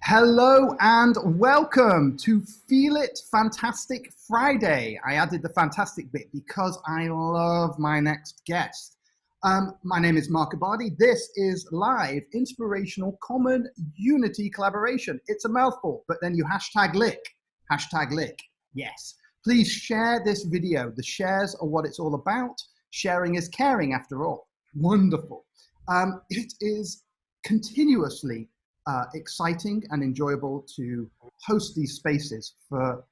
Hello and welcome to Feel It Fantastic Friday. I added the fantastic bit because I love my next guest. My name is Mark Abadi. This is live, inspirational, common unity collaboration. It's a mouthful, but then you hashtag lick. Yes. Please share this video. The shares are what it's all about. Sharing is caring after all. Wonderful. It is continuously exciting and enjoyable to host these spaces for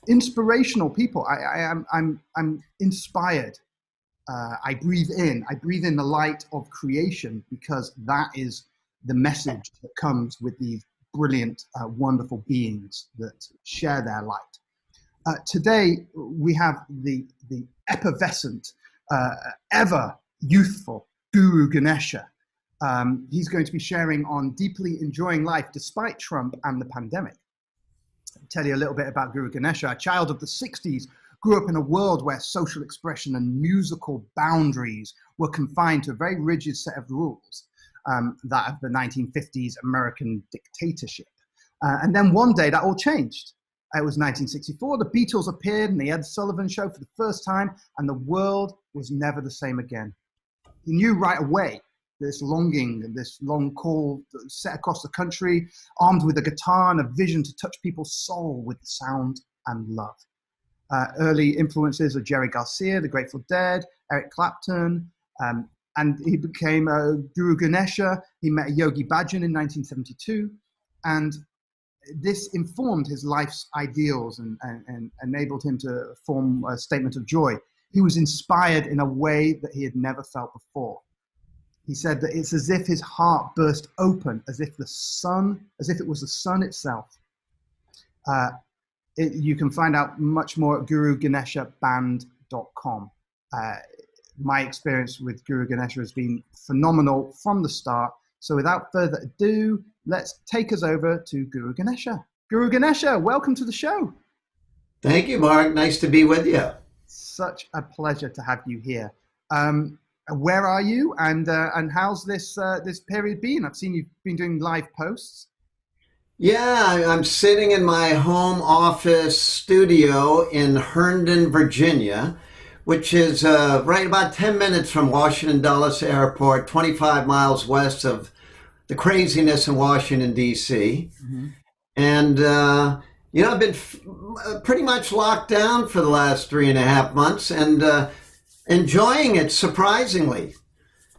inspirational people. I'm inspired. I breathe in the light of creation, because that is the message that comes with these brilliant, wonderful beings that share their light. Today we have the effervescent, ever youthful GuruGanesha. He's going to be sharing on deeply enjoying life despite Trump and the pandemic. I'll tell you a little bit about GuruGanesha. A child of the 60s, grew up in a world where social expression and musical boundaries were confined to a very rigid set of rules, that of the 1950s American dictatorship. And then one day that all changed. It was 1964, the Beatles appeared in the Ed Sullivan Show for the first time, and the world was never the same again. He knew right away this longing, this long call set across the country, armed with a guitar and a vision to touch people's soul with sound and love. Early influences are Jerry Garcia, the Grateful Dead, Eric Clapton, and he became GuruGanesha. He met Yogi Bhajan in 1972, and this informed his life's ideals and enabled him to form a statement of joy. He was inspired in a way that he had never felt before. He said that it's as if his heart burst open, as if it was the sun itself. You can find out much more at GuruGaneshaBand.com. My experience with GuruGanesha has been phenomenal from the start. So without further ado, let's take us over to GuruGanesha. GuruGanesha, welcome to the show. Thank you, Mark. Nice to be with you. Such a pleasure to have you here. Where are you, and how's this period been? I've seen you've been doing live posts. Yeah, I'm sitting in my home office studio in Herndon, Virginia, which is right about 10 minutes from Washington Dulles Airport, 25 miles west of the craziness in Washington, D.C. Mm-hmm. And, I've been pretty much locked down for the last 3.5 months, and enjoying it, surprisingly.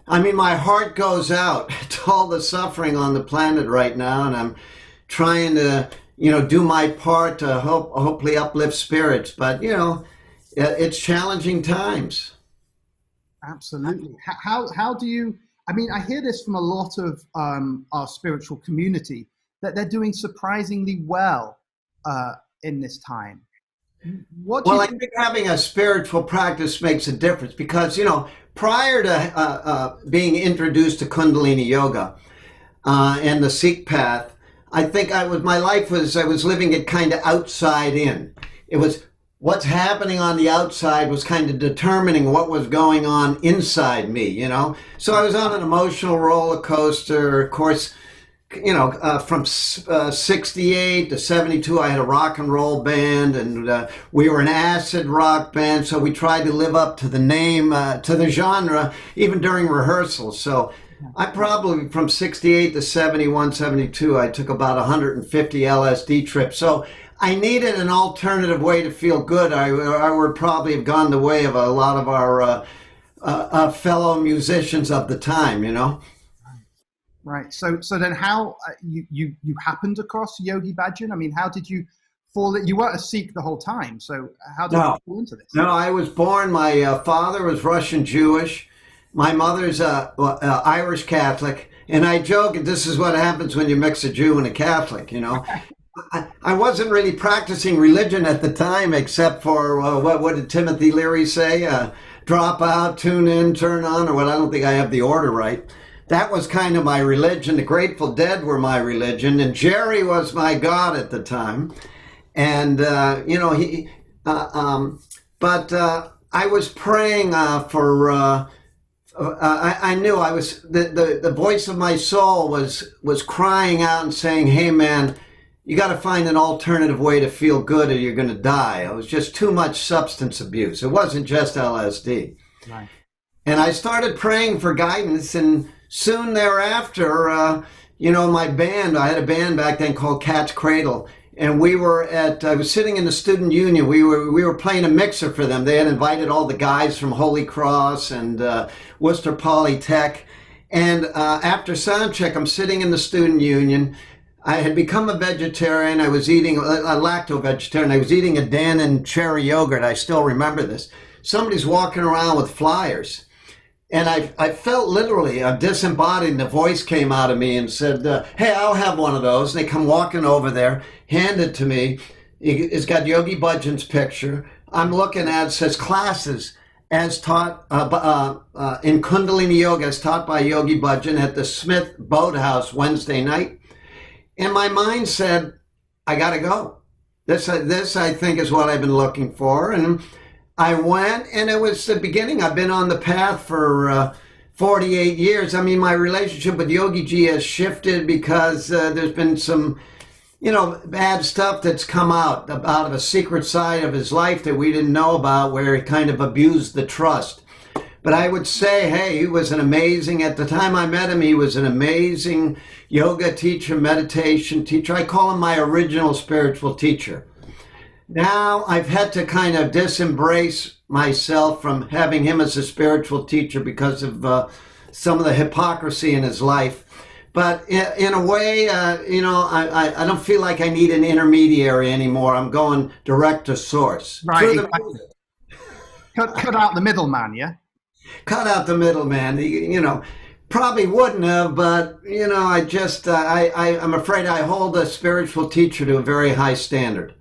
I mean, my heart goes out to all the suffering on the planet right now, and I'm trying to, do my part to hopefully uplift spirits. But, it's challenging times. Absolutely. How do you, I hear this from a lot of our spiritual community, that they're doing surprisingly well in this time. I think having a spiritual practice makes a difference, because, prior to being introduced to Kundalini Yoga and the Sikh path, I think I was living it kind of outside in. It was what's happening on the outside was kind of determining what was going on inside me, So I was on an emotional roller coaster. Of course, from 68 to 72, I had a rock and roll band, and we were an acid rock band, so we tried to live up to the name, to the genre, even during rehearsals. So I probably, from 68 to 71, 72, I took about 150 LSD trips. So I needed an alternative way to feel good. I would probably have gone the way of a lot of our fellow musicians of the time, Right. So then how you happened across Yogi Bhajan? How did you fall? You weren't a Sikh the whole time. So how did you fall into this? No, I was born, my father was Russian Jewish. My mother's Irish Catholic. And I joke, this is what happens when you mix a Jew and a Catholic, I wasn't really practicing religion at the time, except for, what did Timothy Leary say? Drop out, tune in, turn on, or what? I don't think I have the order right. That was kind of my religion. The Grateful Dead were my religion, and Jerry was my God at the time. And, but I was praying for I knew I was the voice of my soul was crying out and saying, "Hey, man, you got to find an alternative way to feel good, or you're going to die." It was just too much substance abuse. It wasn't just LSD. Right. And I started praying for guidance, and soon thereafter, my band. I had a band back then called Cat's Cradle. And I was sitting in the student union. We were playing a mixer for them. They had invited all the guys from Holy Cross and Worcester Polytech. And after sound check, I'm sitting in the student union. I had become a vegetarian. I was eating a lacto-vegetarian. I was eating a Dannon cherry yogurt. I still remember this. Somebody's walking around with flyers. And I felt literally disembodied, and the voice came out of me and said, "Hey, I'll have one of those." And they come walking over there, hand it to me. It's got Yogi Bhajan's picture. I'm looking at it, says classes as taught in Kundalini Yoga, as taught by Yogi Bhajan at the Smith Boathouse Wednesday night. And my mind said, I got to go. This, I think, is what I've been looking for. And I went, and it was the beginning. I've been on the path for 48 years. I mean, my relationship with Yogi Ji has shifted because there's been some, bad stuff that's come out of a secret side of his life that we didn't know about, where he kind of abused the trust. But I would say, hey, he was at the time I met him, he was an amazing yoga teacher, meditation teacher. I call him my original spiritual teacher. Now I've had to kind of disembrace myself from having him as a spiritual teacher because of some of the hypocrisy in his life. But in a way, I don't feel like I need an intermediary anymore. I'm going direct to source. Right. Exactly. Cut out the middleman, yeah? Cut out the middleman. Probably wouldn't have, but, I'm afraid I hold a spiritual teacher to a very high standard.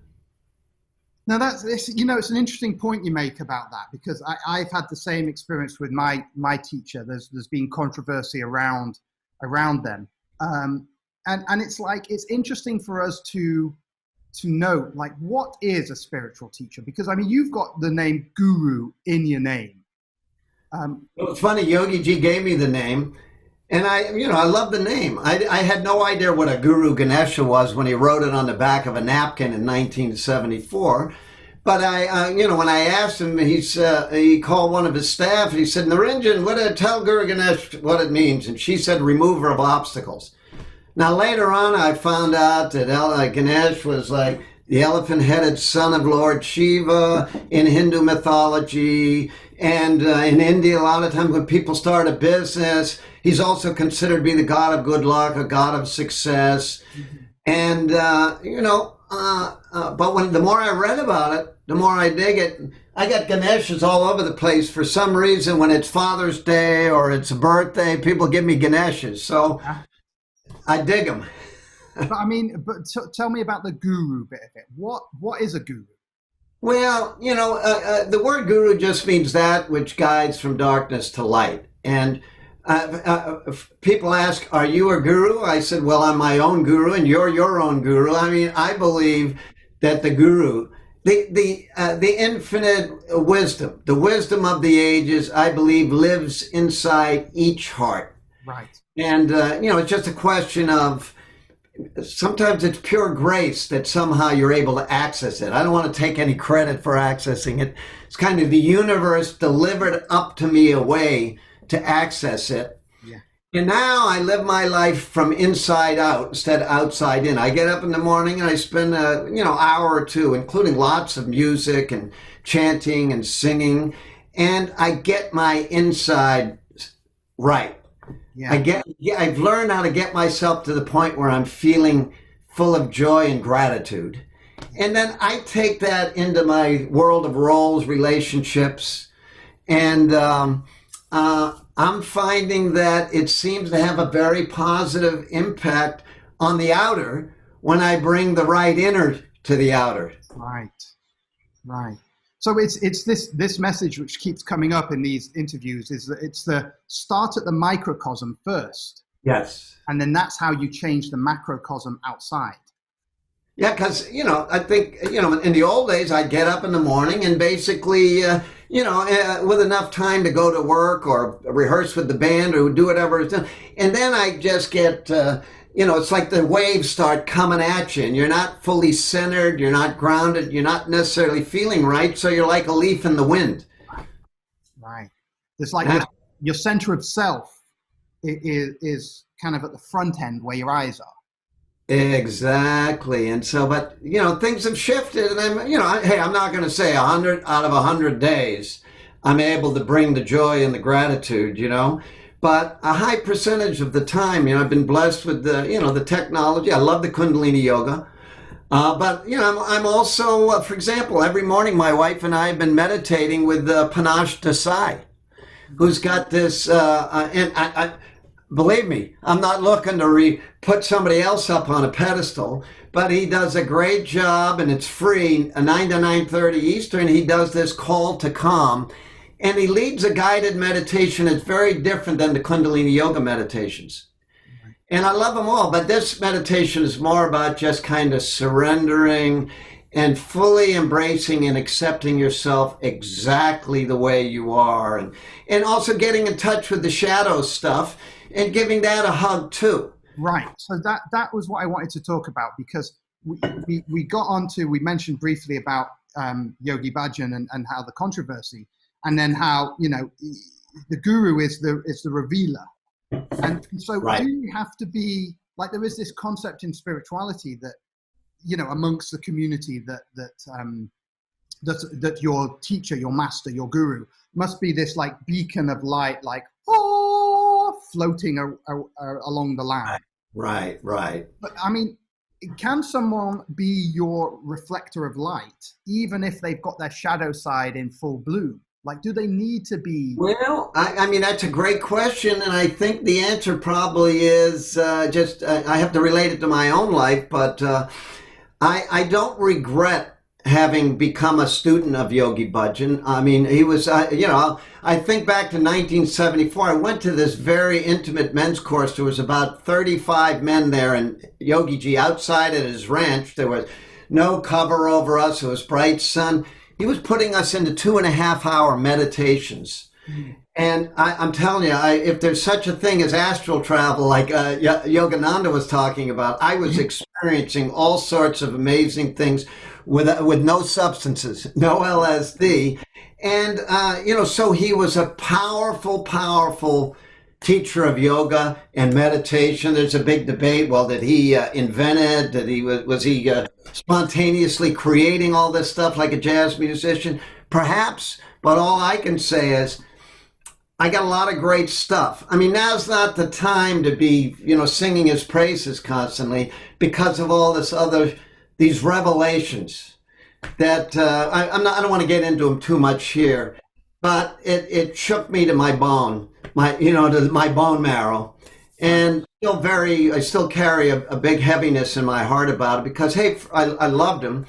Now it's an interesting point you make about that, because I've had the same experience with my teacher. There's been controversy around them, and it's interesting for us to note, like, what is a spiritual teacher? Because I mean, you've got the name Guru in your name. Well, it's funny. Yogi Ji gave me the name. And I love the name. I had no idea what a GuruGanesha was when he wrote it on the back of a napkin in 1974. But when I asked him, he called one of his staff and he said, "Narinjan, tell GuruGanesha what it means." And she said, "Remover of obstacles." Now later on, I found out that Ganesh was like the elephant-headed son of Lord Shiva in Hindu mythology. And in India, a lot of times when people start a business, he's also considered to be the god of good luck, a god of success. And, but the more I read about it, the more I dig it. I got Ganeshas all over the place. For some reason, when it's Father's Day or it's a birthday, people give me Ganeshas. So I dig them. But tell me about the guru bit of it. What is a guru? Well, the word guru just means that which guides from darkness to light. And people ask, "Are you a guru?" I said, "Well, I'm my own guru, and you're your own guru." I mean, I believe that the guru, the infinite wisdom, the wisdom of the ages, I believe lives inside each heart. Right. And it's just a question of, sometimes it's pure grace that somehow you're able to access it. I don't want to take any credit for accessing it. It's kind of the universe delivered up to me a way to access it. Yeah. And now I live my life from inside out instead of outside in. I get up in the morning and I spend hour or two, including lots of music and chanting and singing, and I get my inside right. Yeah. I've learned how to get myself to the point where I'm feeling full of joy and gratitude. And then I take that into my world of roles, relationships, and I'm finding that it seems to have a very positive impact on the outer when I bring the right inner to the outer. Right. So it's this message which keeps coming up in these interviews, is that it's the start at the microcosm first. Yes. And then that's how you change the macrocosm outside. Yeah, because, I think, in the old days, I'd get up in the morning and basically with enough time to go to work or rehearse with the band or do whatever it's done. And then I just get, it's like the waves start coming at you and you're not fully centered, you're not grounded, you're not necessarily feeling right. So you're like a leaf in the wind. Right. It's like your center of self is kind of at the front end where your eyes are. Exactly. And so, but, things have shifted and I'm not going to say 100 out of 100 days I'm able to bring the joy and the gratitude, but a high percentage of the time, I've been blessed with the technology. I love the Kundalini yoga. But, I'm also, for example, every morning my wife and I have been meditating with Panache Desai, who's got this, and I believe me, I'm not looking to put somebody else up on a pedestal, but he does a great job and it's free, 9 to 9:30 Eastern. He does this call to calm and he leads a guided meditation. It's very different than the Kundalini yoga meditations. And I love them all, but this meditation is more about just kind of surrendering and fully embracing and accepting yourself exactly the way you are. And also getting in touch with the shadow stuff and giving that a hug too. Right. So that was what I wanted to talk about, because we mentioned briefly about Yogi Bhajan and how the controversy, and then how, the guru is the revealer. And so right. Do you have to be, like, there is this concept in spirituality that, amongst the community that your teacher, your master, your guru must be this like beacon of light, like, floating along the land. Right. But I mean, can someone be your reflector of light, even if they've got their shadow side in full bloom? Like, do they need to be? Well, I mean, that's a great question. And I think the answer probably is I have to relate it to my own life, but I don't regret having become a student of Yogi Bhajan. I mean, he was, I think back to 1974, I went to this very intimate men's course. There was about 35 men there, and Yogi Ji outside at his ranch, there was no cover over us. It was bright sun. He was putting us into 2.5-hour meditations. And I'm telling you, if there's such a thing as astral travel, like Yogananda was talking about, I was experiencing all sorts of amazing things with no substances, no LSD. And, so he was a powerful, powerful teacher of yoga and meditation. There's a big debate. Well, did he invent it? Did he was he spontaneously creating all this stuff like a jazz musician? Perhaps. But all I can say is I got a lot of great stuff. I mean, now's not the time to be, singing his praises constantly because of all these revelations that I don't want to get into them too much here, but it shook me to my bone, to my bone marrow, and I still carry a big heaviness in my heart about it because, hey, I loved him.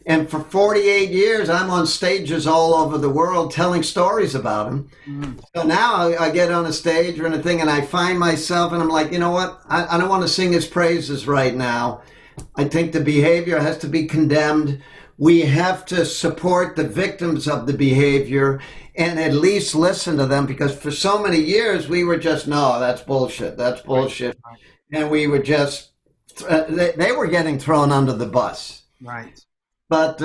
And for 48 years, I'm on stages all over the world telling stories about him. So now I get on a stage or anything and I find myself and I'm like, you know what? I don't want to sing his praises right now. I think the behavior has to be condemned. We have to support the victims of the behavior and at least listen to them, because for so many years we were just, no, that's bullshit. That's bullshit. Right. And we were just, they were getting thrown under the bus. Right. But,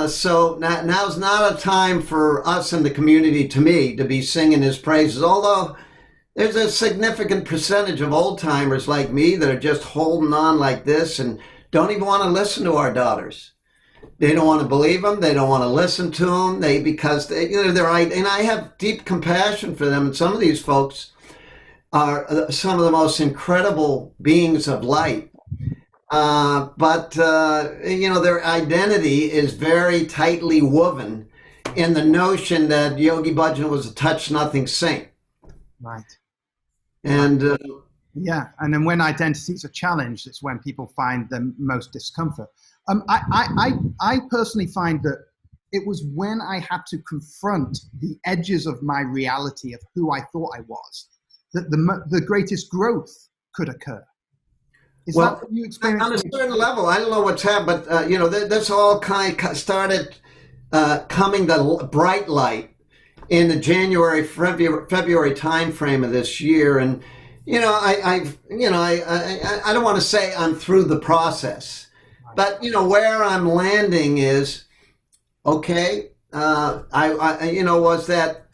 so now's not a time for us in the community, to me, to be singing his praises. Although there's a significant percentage of old timers like me that are just holding on like this and don't even want to listen to our daughters. They don't want to believe them. They don't want to listen to them. Because they're right. And I have deep compassion for them. And some of these folks are some of the most incredible beings of light. But their identity is very tightly woven in the notion that Yogi Bhajan was a touch-nothing saint. Right. And yeah, and then when identities are challenged, it's when people find the most discomfort. I personally find that it was when I had to confront the edges of my reality of who I thought I was that the greatest growth could occur. Is that what you experienced? On a certain level, I don't know what's happened, but this all kind of started coming to bright light in the February time frame of this year. And I don't want to say I'm through the process, but where I'm landing is okay. Was that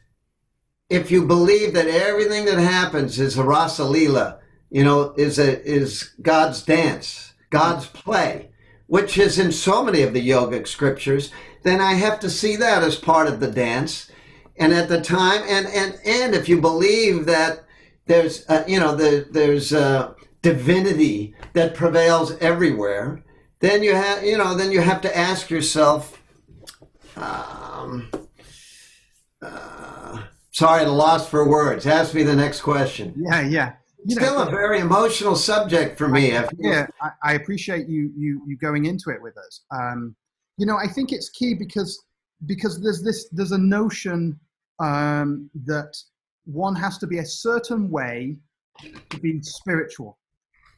if you believe that everything that happens is a rasa lila, is God's dance, God's play, which is in so many of the yogic scriptures, then I have to see that as part of the dance. And at the time, and if you believe that there's there's divinity that prevails everywhere, then you have to ask yourself. Sorry, at a loss for words. Ask me the next question. Yeah. Still a very emotional subject for me. I appreciate you going into it with us. I think it's key because there's a notion that one has to be a certain way to be spiritual.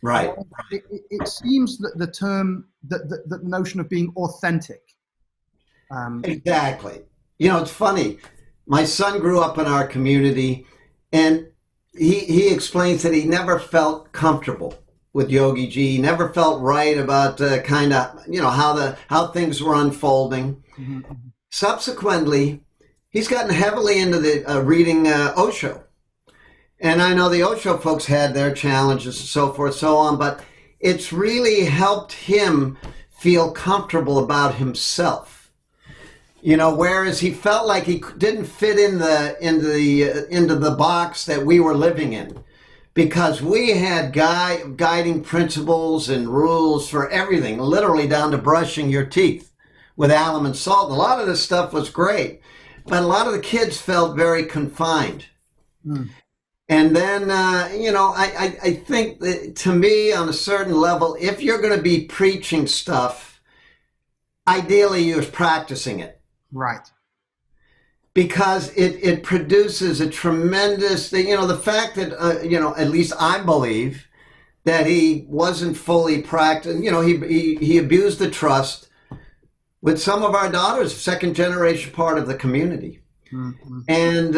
Right. It seems that the term, the notion of being authentic. Exactly. It's funny. My son grew up in our community, and he explains that he never felt comfortable with Yogi Ji. He never felt right about how things were unfolding. Mm-hmm. Subsequently, he's gotten heavily into the reading Osho. And I know the Osho folks had their challenges and so forth, so on, but it's really helped him feel comfortable about himself. Whereas he felt like he didn't fit into the box that we were living in, because we had guiding principles and rules for everything, literally down to brushing your teeth with alum and salt. A lot of this stuff was great, but a lot of the kids felt very confined. Mm. And then, I think that, to me, on a certain level, if you're going to be preaching stuff, ideally you're practicing it. Right. Because it produces a tremendous, the fact that, at least I believe that he wasn't fully practiced. He abused the trust with some of our daughters, second generation part of the community. Mm-hmm. And,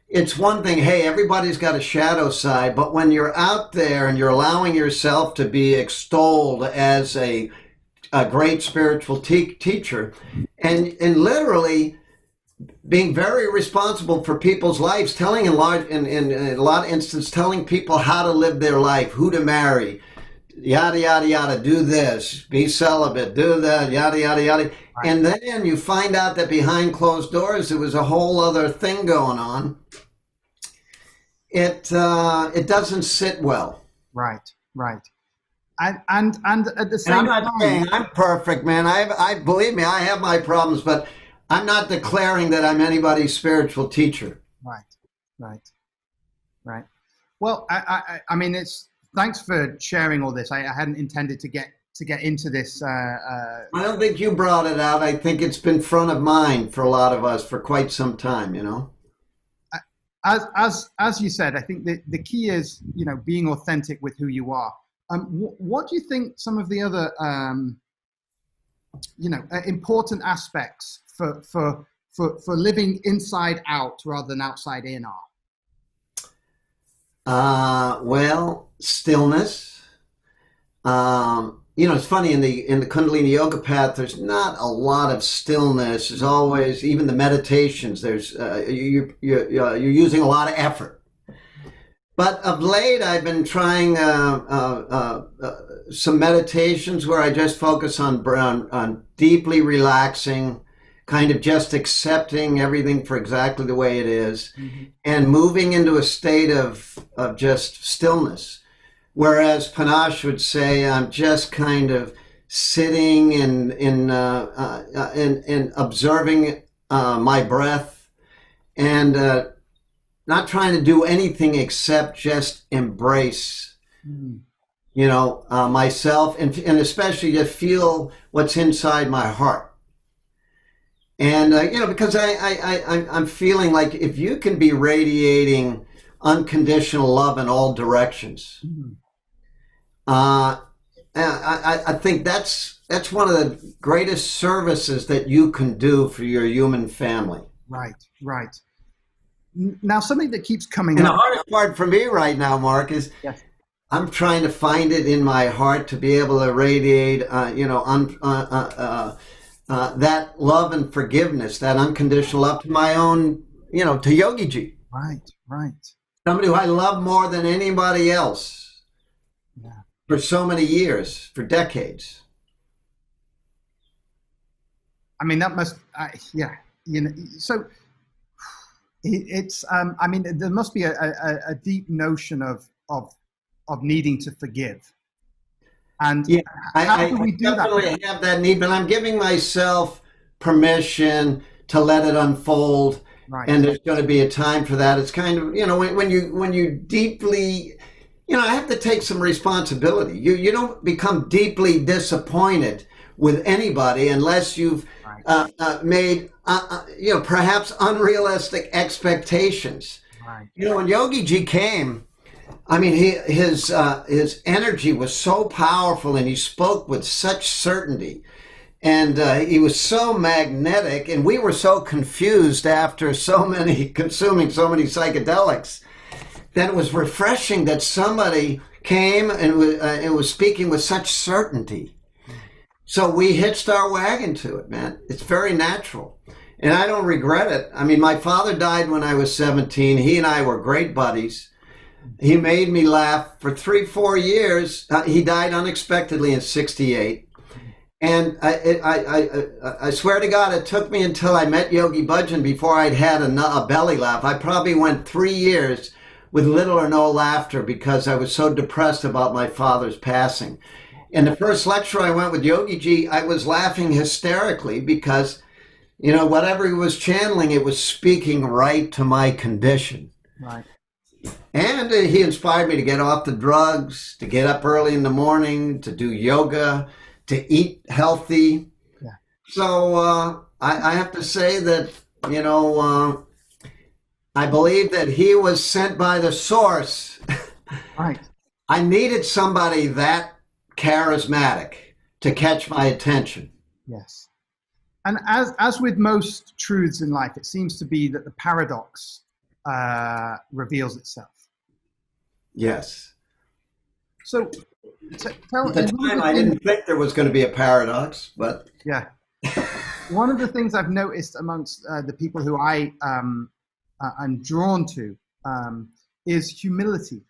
it's one thing, hey, everybody's got a shadow side, but when you're out there and you're allowing yourself to be extolled as a great spiritual teacher, and literally being very responsible for people's lives, telling in a lot of instances, telling people how to live their life, who to marry, yada, yada, yada, do this, be celibate, do that, yada, yada, yada. Right. And then you find out that behind closed doors, there was a whole other thing going on. It doesn't sit well. Right. And at the same time, I'm not saying I'm perfect, man. I believe me, I have my problems, but I'm not declaring that I'm anybody's spiritual teacher. Right. Well, I mean, thanks for sharing all this. I hadn't intended to get into this. I don't think you brought it out. I think it's been front of mind for a lot of us for quite some time. As you said, I think the key is being authentic with who you are. What do you think some of the other, important aspects for living inside out rather than outside in are? Well, stillness. It's funny in the Kundalini Yoga path. There's not a lot of stillness. There's always, even the meditations. There's you're using a lot of effort. But of late, I've been trying some meditations where I just focus on deeply relaxing, kind of just accepting everything for exactly the way it is, mm-hmm. and moving into a state of just stillness. Whereas Panache would say, I'm just kind of sitting and observing my breath, and not trying to do anything except just embrace, myself, and especially to feel what's inside my heart. And, because I'm feeling like if you can be radiating unconditional love in all directions, I think that's that's one of the greatest services that you can do for your human family. Right, right. Now, something that keeps coming and up. The hardest part for me right now, Mark, is yes. I'm trying to find it in my heart to be able to radiate, that love and forgiveness, that unconditional love to my own, to Yogi Ji. Right, right. Somebody who I love more than anybody else. Yeah. For so many years, for decades. I mean, that must, so it's, I mean, there must be a deep notion of needing to forgive. And yeah, how do we do that? I definitely have that need, but I'm giving myself permission to let it unfold. Right. And there's going to be a time for that. It's kind of, when you deeply, I have to take some responsibility. You don't become deeply disappointed with anybody unless you've made, perhaps unrealistic expectations. Right. When Yogi Ji came, I mean, his energy was so powerful, and he spoke with such certainty, and he was so magnetic, and we were so confused after consuming so many psychedelics, that it was refreshing that somebody came and was speaking with such certainty. So we hitched our wagon to it, man. It's very natural, and I don't regret it. I mean, my father died when I was 17. He and I were great buddies. He made me laugh for 3-4 years. He died unexpectedly in 1968. And I swear to God, it took me until I met Yogi Bhajan before I'd had a belly laugh. I probably went 3 years with little or no laughter because I was so depressed about my father's passing. And the first lecture I went with Yogi Ji, I was laughing hysterically because, whatever he was channeling, it was speaking right to my condition. Right. And he inspired me to get off the drugs, to get up early in the morning, to do yoga, to eat healthy. Yeah. So I have to say that, I believe that he was sent by the source. Right. I needed somebody that charismatic to catch my attention. Yes. And as with most truths in life, it seems to be that the paradox reveals itself. Yes. So, at the time, I didn't think there was going to be a paradox, but yeah. One of the things I've noticed amongst the people who I am drawn to is humility.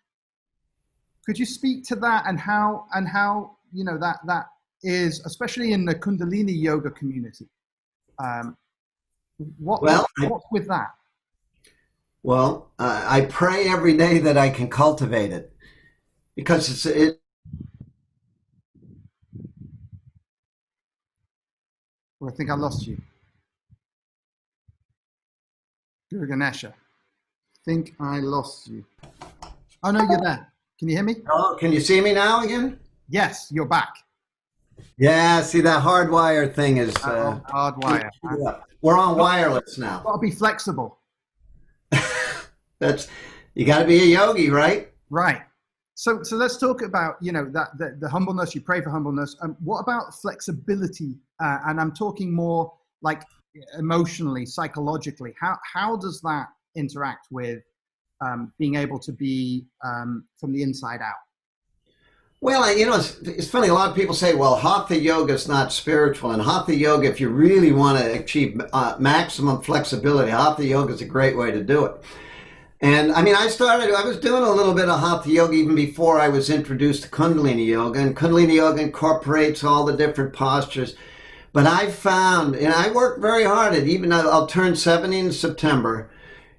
Could you speak to that and how that is, especially in the Kundalini yoga community? What's with that? Well, I pray every day that I can cultivate it, because Well, I think I lost you. GuruGanesha. I think I lost you. Oh, no, you're there. Can you hear me? Oh, can you see me now again? Yes, you're back. Yeah, see, that hardwire thing is... hardwire. We're on wireless now. Got to be flexible. You got to be a yogi, right? Right. So let's talk about, the humbleness. You pray for humbleness. What about flexibility? And I'm talking more like emotionally, psychologically. How does that interact with being able to be from the inside out? Well, it's funny. A lot of people say, well, Hatha Yoga is not spiritual. And Hatha Yoga, if you really want to achieve maximum flexibility, Hatha Yoga is a great way to do it. And I mean, I was doing a little bit of Hatha Yoga even before I was introduced to Kundalini Yoga. And Kundalini Yoga incorporates all the different postures. But I found, and I worked very hard at, even I'll turn 70 in September,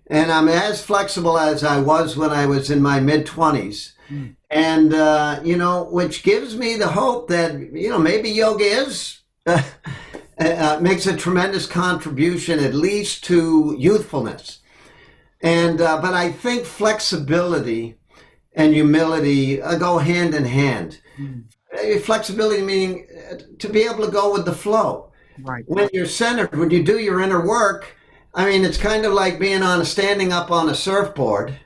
and I'm as flexible as I was when I was in my mid-20s. Mm. And, which gives me the hope that, maybe yoga is, makes a tremendous contribution, at least to youthfulness. And, but I think flexibility and humility go hand in hand. Mm. Flexibility meaning to be able to go with the flow. Right. When you're centered, when you do your inner work, I mean, it's kind of like standing up on a surfboard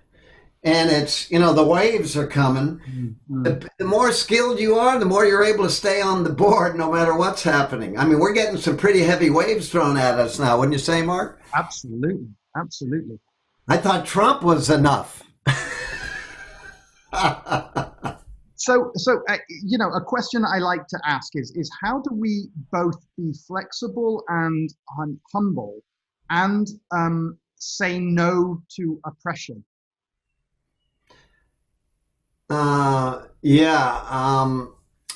and it's, the waves are coming. Mm-hmm. The more skilled you are, the more you're able to stay on the board no matter what's happening. I mean, we're getting some pretty heavy waves thrown at us now, wouldn't you say, Mark? Absolutely. Absolutely. I thought Trump was enough. So a question I like to ask is how do we both be flexible and humble and say no to oppression?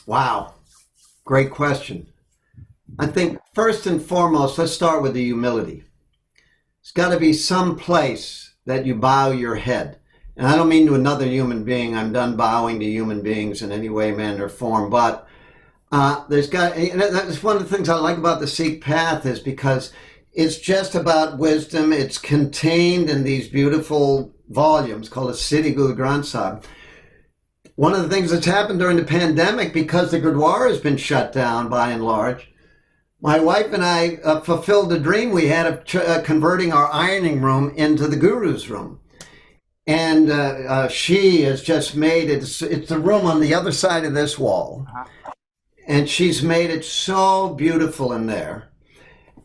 Wow. Great question. I think first and foremost, let's start with the humility. It's got to be some place that you bow your head. And I don't mean to another human being. I'm done bowing to human beings in any way, manner, or form. But that's one of the things I like about the Sikh path, is because it's just about wisdom. It's contained in these beautiful volumes called a Siddhi GuruGanesha. One of the things that's happened during the pandemic, because the Gurdwara has been shut down by and large, my wife and I fulfilled the dream we had of converting our ironing room into the Guru's room. And she has just made it, it's the room on the other side of this wall. And she's made it so beautiful in there.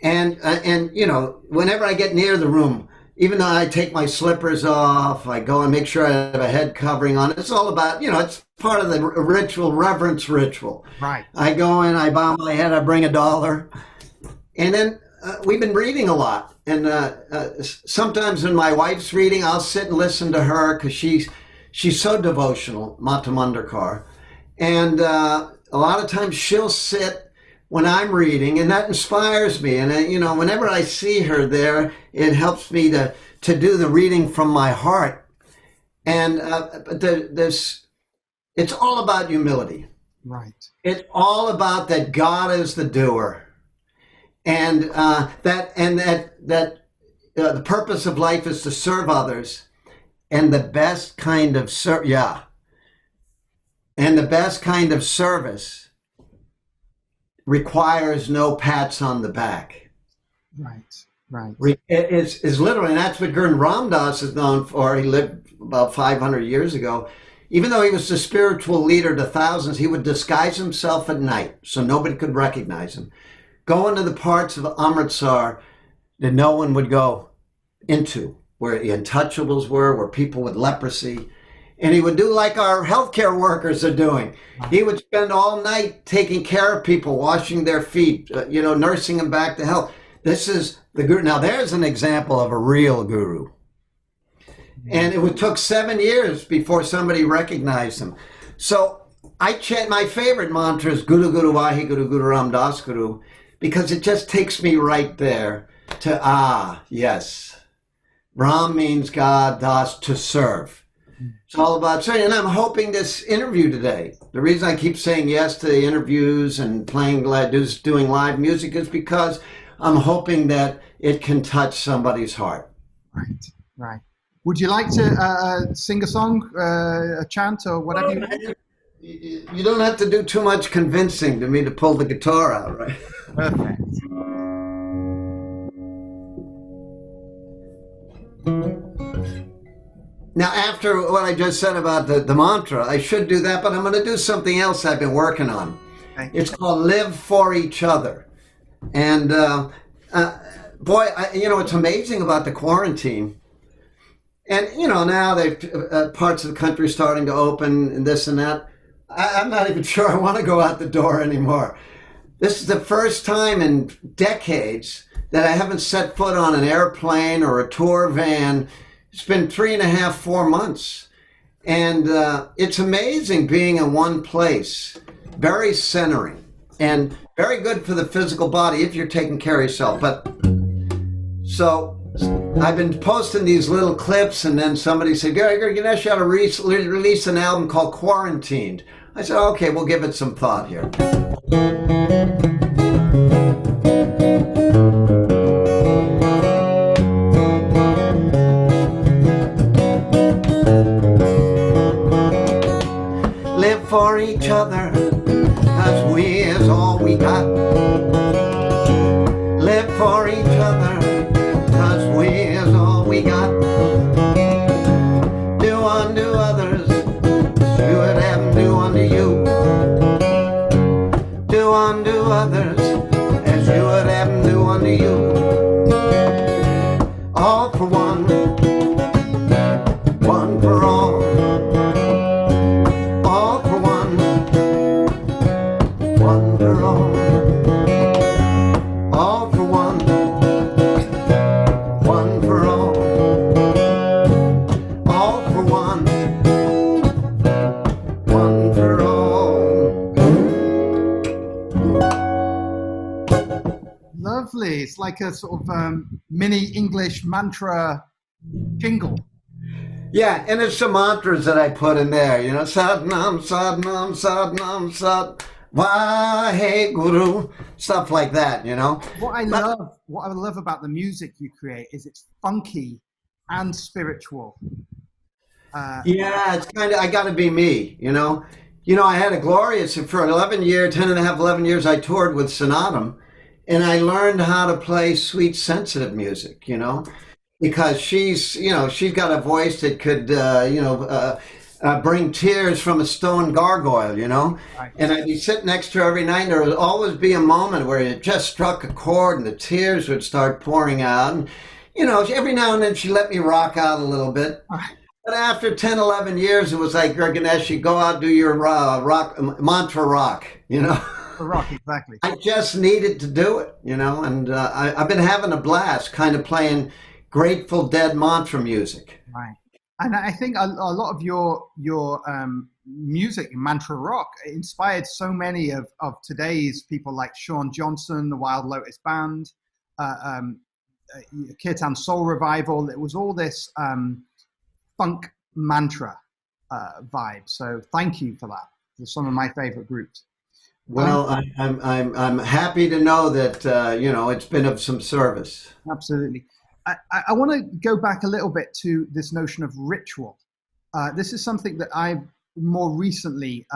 And whenever I get near the room, even though I take my slippers off, I go and make sure I have a head covering on. It's all about, it's part of the ritual, reverence ritual. Right. I go in, I bow my head, I bring $1. And then we've been reading a lot. And sometimes when my wife's reading, I'll sit and listen to her because she's so devotional, Mata Mandarkar. And a lot of times she'll sit when I'm reading, and that inspires me. And, whenever I see her there, it helps me to do the reading from my heart. And it's all about humility. Right. It's all about that God is the doer. And the purpose of life is to serve others. And the best kind of service requires no pats on the back. Right. It's literally, and that's what Guru Ramdas is known for. He lived about 500 years ago. Even though he was the spiritual leader to thousands, he would disguise himself at night so nobody could recognize him. Go into the parts of Amritsar that no one would go into, where the untouchables were, where people with leprosy. And he would do like our healthcare workers are doing. He would spend all night taking care of people, washing their feet, nursing them back to health. This is the guru. Now, there's an example of a real guru. And it took 7 years before somebody recognized him. So I chant my favorite mantra is Guru Guru Vahi Guru Guru Ram Das Guru, because it just takes me right there to, yes. Ram means God, Das, to serve. It's all about serving. And I'm hoping this interview today, the reason I keep saying yes to the interviews and doing live music is because I'm hoping that it can touch somebody's heart. Right. Would you like to sing a song, a chant, or whatever you want? You don't have to do too much convincing to me to pull the guitar out, right? Perfect. Now, after what I just said about the mantra, I should do that, but I'm going to do something else I've been working on. It's called Live for Each Other. And boy, it's amazing about the quarantine. And, now parts of the country starting to open and this and that. I'm not even sure I want to go out the door anymore. This is the first time in decades that I haven't set foot on an airplane or a tour van. It's been 3.5, 4 months. And it's amazing being in one place. Very centering and very good for the physical body if you're taking care of yourself. But so I've been posting these little clips, and then somebody said, GuruGanesha ought to release an album called Quarantined. I said, okay, we'll give it some thought here. Live for each other, 'cause we is all we got. Live for each other, 'cause we is all we got. Do one to you. All for one, one for all. All for one, one for all. All for one, one for all. All for one, one for all. Lovely. It's like a sort of mini English mantra jingle. Yeah, and it's some mantras that I put in there, you know, Sadnam, Sadnam, Sadnam, Sad, Vahe Guru, stuff like that, you know. What I love about the music you create is it's funky and spiritual. Yeah, it's kind of, I got to be me, you know. You know, I had a glorious, for 11 years, 10 and a half, 11 years, I toured with Sonatum, and I learned how to play sweet, sensitive music, you know. Because she's, you know, she's got a voice that could, bring tears from a stone gargoyle, you know. Right. And I'd be sitting next to her every night, and there would always be a moment where it just struck a chord, and the tears would start pouring out. And, you know, every now and then she let me rock out a little bit. Right. But after 10, 11 years, it was like, GuruGanesha, go out, do your mantra rock, you know. Rock, exactly. I just needed to do it, you know. And I've been having a blast kind of playing Grateful Dead mantra music. Right. And I think a lot of your music, mantra rock, inspired so many of today's people like Sean Johnson, the Wild Lotus Band, Kirtan Soul Revival. It was all this funk mantra vibe. So thank you for that. They're some of my favorite groups. Well, I'm happy to know that you know, it's been of some service. Absolutely. I want to go back a little bit to this notion of ritual. This is something that I've more recently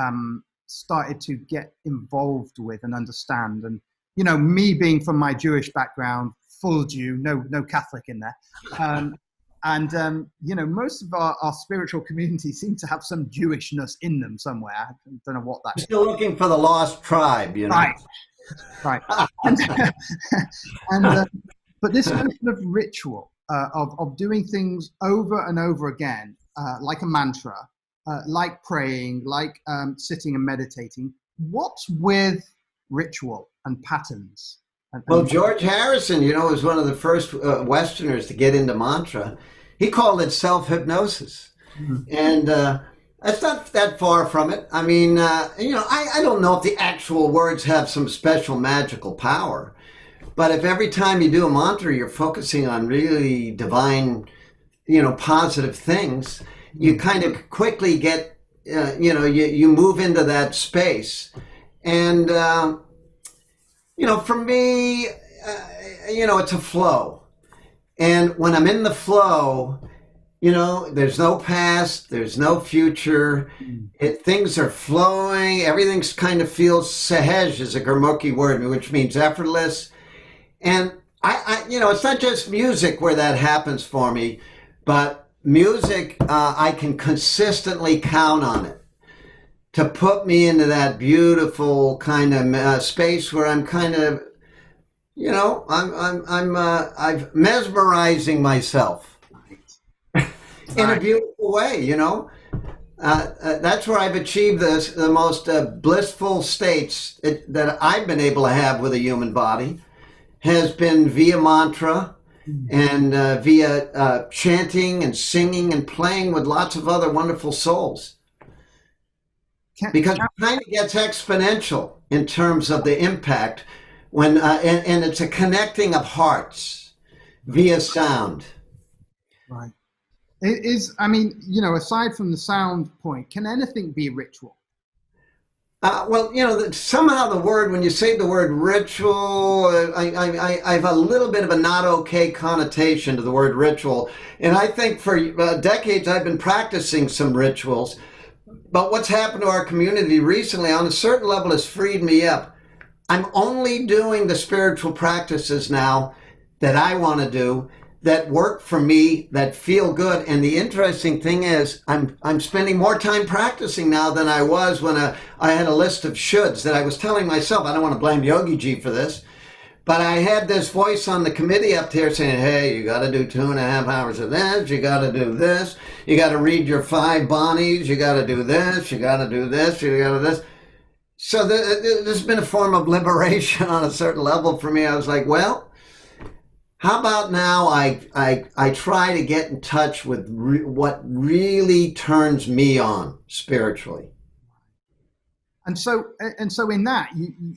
started to get involved with and understand. And, you know, me being from my Jewish background, full Jew, no Catholic in there. You know, most of our spiritual community seem to have some Jewishness in them somewhere. I don't know what that is. Still looking for the lost tribe, you know. Right. But this notion of ritual, of doing things over and over again, like a mantra, like praying, like sitting and meditating. What's with ritual and patterns? Well, George Harrison, you know, was one of the first Westerners to get into mantra. He called it self-hypnosis. Mm-hmm. And that's not that far from it. I mean, you know, I don't know if the actual words have some special magical power. But if every time you do a mantra, you're focusing on really divine, you know, positive things, you kind of quickly get, you know, you move into that space. And, you know, for me, you know, it's a flow. And when I'm in the flow, you know, there's no past, there's no future. Things are flowing. Everything's kind of feels sahaj is a Gurmukhi word, which means effortless. And I, you know, it's not just music where that happens for me, but music, I can consistently count on it to put me into that beautiful kind of space where I'm kind of, you know, I'm mesmerizing myself in a beautiful way, you know. That's where I've achieved the most blissful states that I've been able to have with a human body. Has been via mantra and via chanting and singing and playing with lots of other wonderful souls. Because it kind of gets exponential in terms of the impact when, and it's a connecting of hearts via sound. Right. It is, I mean, you know, aside from the sound point, can anything be ritual? Well, you know, somehow the word, when you say the word ritual, I have a little bit of a not okay connotation to the word ritual. And I think for decades I've been practicing some rituals. But what's happened to our community recently on a certain level has freed me up. I'm only doing the spiritual practices now that I want to do, that work for me, that feel good. And the interesting thing is I'm spending more time practicing now than I was when I had a list of shoulds that I was telling myself. I don't want to blame Yogi Ji for this, But I had this voice on the committee up there saying, hey, you got to do 2.5 hours of this. You got to do this. You got to read your 5 Bonnies. You got to do this. You got to do this. You got to do this. So there's been a form of liberation on a certain level for me. I was like, well, how about now I try to get in touch with what really turns me on spiritually. And so in that,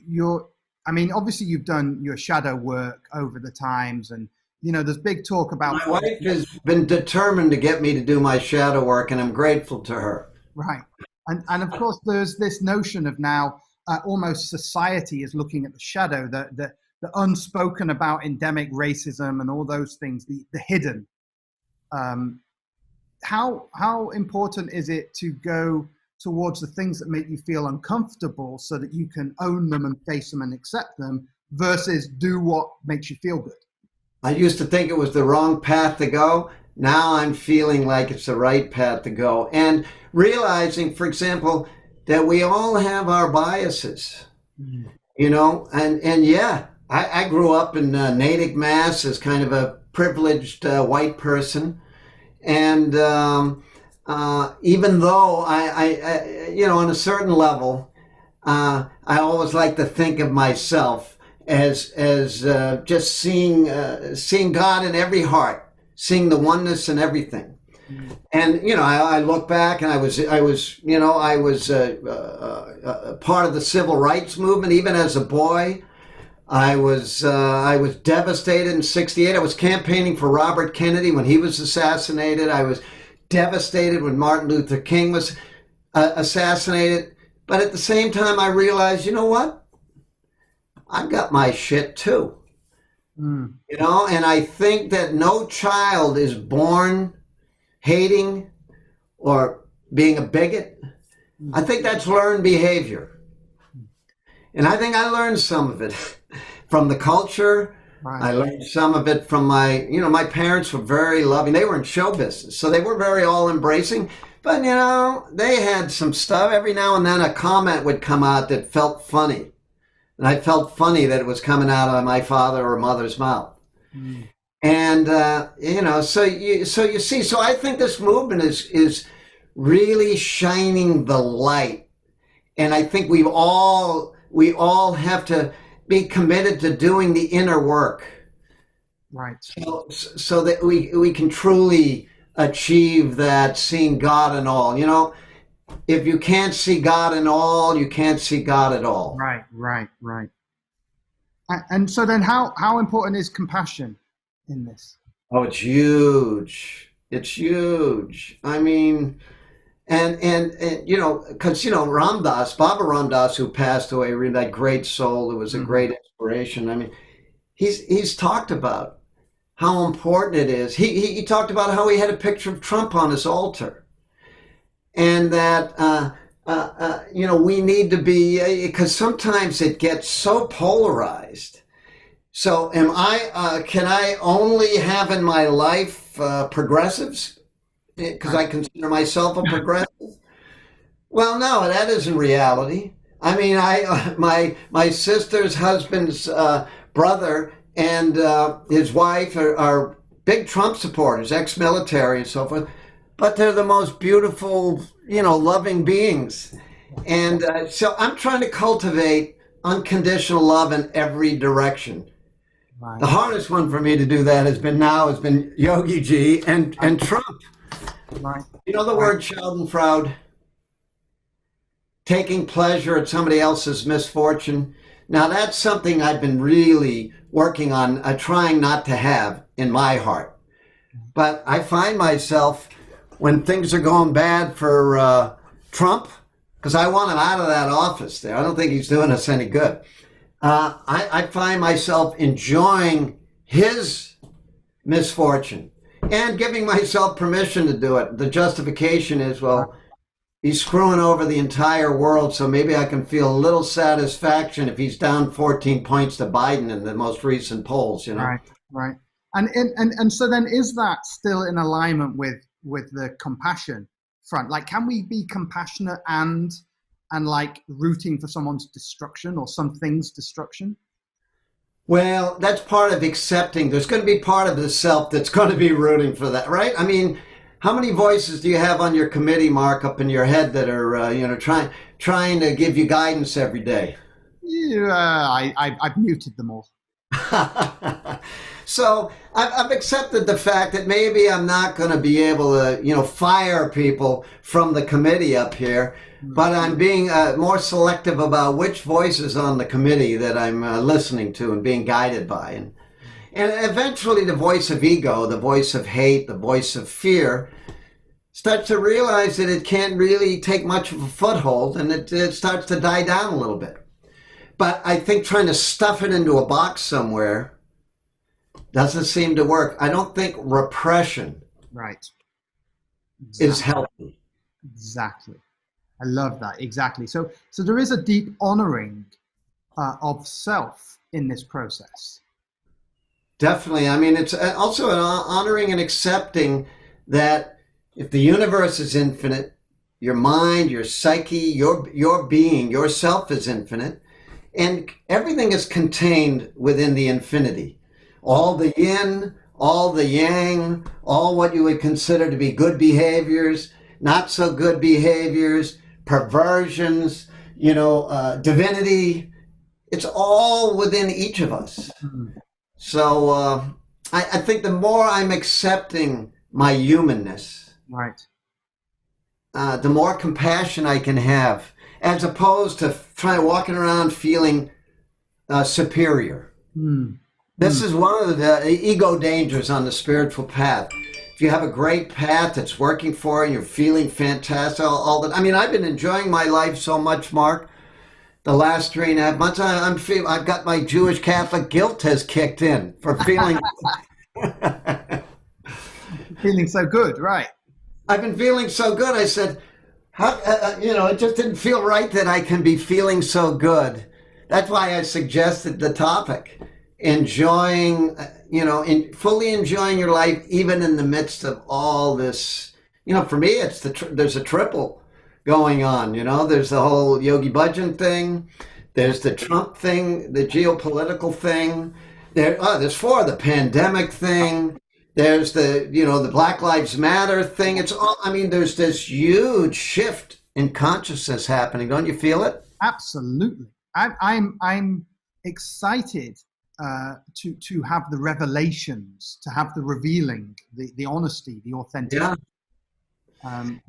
you're, I mean, obviously you've done your shadow work over the times, and, you know, there's big talk about... My wife has been determined to get me to do my shadow work, and I'm grateful to her. Right. And of course, there's this notion of now almost society is looking at the shadow, the unspoken about endemic racism and all those things, the hidden. How important is it to go towards the things that make you feel uncomfortable so that you can own them and face them and accept them versus do what makes you feel good? I used to think it was the wrong path to go. Now I'm feeling like it's the right path to go. And realizing, for example, that we all have our biases, you know, and yeah, I grew up in Natick, Mass as kind of a privileged white person. And even though I, you know, on a certain level, I always like to think of myself as just seeing God in every heart, seeing the oneness in everything. And you know, I look back, and I was you know, I was part of the civil rights movement even as a boy. I was devastated in '68. I was campaigning for Robert Kennedy when he was assassinated. I was devastated when Martin Luther King was assassinated. But at the same time, I realized, you know what? I've got my shit too. You know, and I think that no child is born hating or being a bigot. I think that's learned behavior. And I think I learned some of it from the culture. Right. I learned some of it from my parents were very loving. They were in show business, so they were very all embracing. But, you know, they had some stuff. Every now and then a comment would come out that felt funny. And I felt funny that it was coming out of my father or mother's mouth. And, you know, so you see, so I think this movement is really shining the light. And I think we all have to be committed to doing the inner work. Right. So that we can truly achieve that seeing God in all. You know, if you can't see God in all, you can't see God at all. Right. And so then how important is compassion in this? Oh, it's huge. It's huge. I mean, and you know, because, you know, Ramdas, Baba Ramdas, who passed away, really that great soul, who was a great inspiration. I mean, he's talked about how important it is. He talked about how he had a picture of Trump on his altar. And that, you know, we need to be, because sometimes it gets so polarized. So can I only have in my life progressives? Because I consider myself a progressive? Well, no, that isn't reality. I mean, my sister's husband's brother and his wife are big Trump supporters, ex-military and so forth. But they're the most beautiful, you know, loving beings. And so I'm trying to cultivate unconditional love in every direction. Right. The hardest one for me to do that has been Yogi G and Trump. Right. You know the word Schadenfreude? Taking pleasure at somebody else's misfortune. Now that's something I've been really working on, trying not to have in my heart. But I find myself, when things are going bad for Trump, because I want him out of that office there. I don't think he's doing us any good. I find myself enjoying his misfortune and giving myself permission to do it. The justification is, well, he's screwing over the entire world, so maybe I can feel a little satisfaction if he's down 14 points to Biden in the most recent polls, you know? Right. And so then is that still in alignment with the compassion front? Like, can we be compassionate and like rooting for someone's destruction or something's destruction? Well, that's part of accepting. There's going to be part of the self that's going to be rooting for that, right? I mean, how many voices do you have on your committee, Mark, up in your head that are, trying to give you guidance every day? Yeah, I've muted them all. So I've accepted the fact that maybe I'm not going to be able to, fire people from the committee up here, but I'm being more selective about which voices on the committee that I'm listening to and being guided by. And eventually the voice of ego, the voice of hate, the voice of fear starts to realize that it can't really take much of a foothold, and it starts to die down a little bit. But I think trying to stuff it into a box somewhere doesn't seem to work. I don't think repression is healthy. Exactly. I love that. Exactly. So there is a deep honoring of self in this process. Definitely. I mean, it's also an honoring and accepting that if the universe is infinite, your mind, your psyche, your being, yourself is infinite, and everything is contained within the infinity. All the yin, all the yang, all what you would consider to be good behaviors, not so good behaviors, perversions, divinity, it's all within each of us. So I think the more I'm accepting my humanness, the more compassion I can have, as opposed to walking around feeling superior. This is one of the ego dangers on the spiritual path. If you have a great path that's working for you, you're feeling fantastic, I mean, I've been enjoying my life so much, Mark. The last 3.5 months, I've got my Jewish Catholic guilt has kicked in for feeling feeling so good, right? I've been feeling so good. I said, it just didn't feel right that I can be feeling so good. That's why I suggested the topic. Enjoying, fully enjoying your life, even in the midst of all this. For me, there's a triple going on. There's the whole Yogi Bhajan thing. There's the Trump thing, the geopolitical thing. There's four, the pandemic thing. There's the Black Lives Matter thing. It's all, there's this huge shift in consciousness happening. Don't you feel it? Absolutely. I'm excited to have the revelations, to have the revealing, the honesty, the authenticity. And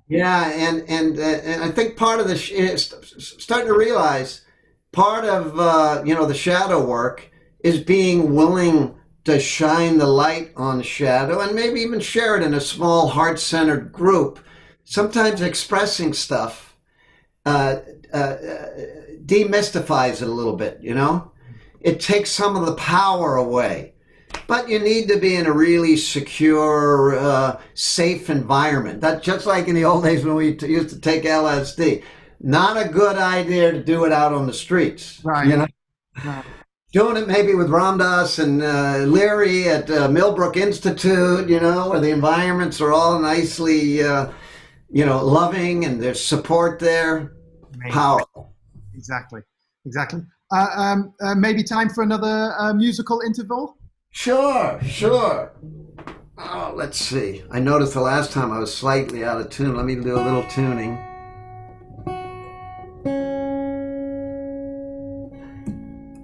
I think part of starting to realize part of the shadow work is being willing to shine the light on the shadow and maybe even share it in a small heart-centered group. Sometimes expressing stuff demystifies it a little bit, It takes some of the power away. But you need to be in a really secure, safe environment. That's just like in the old days when we used to take LSD. Not a good idea to do it out on the streets. Right. Right. Doing it maybe with Ram Dass and Leary at Millbrook Institute, where the environments are all nicely, loving and there's support there. Amazing. Powerful. Exactly. Maybe time for another musical interval? Sure. Oh, let's see. I noticed the last time I was slightly out of tune. Let me do a little tuning.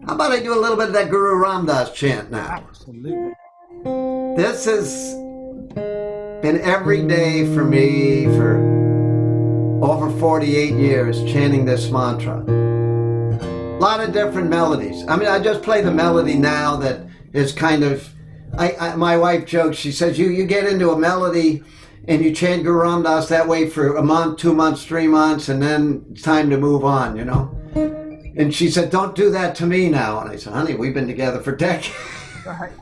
How about I do a little bit of that Guru Ram Dass chant now? Absolutely. This has been every day for me for over 48 years, chanting this mantra. A lot of different melodies. I just play the melody now that is kind of, my wife jokes, she says, you get into a melody and you chant Guru Ram Dass that way for a month, 2 months, 3 months, and then it's time to move on, And she said, don't do that to me now. And I said, honey, we've been together for decades. Right.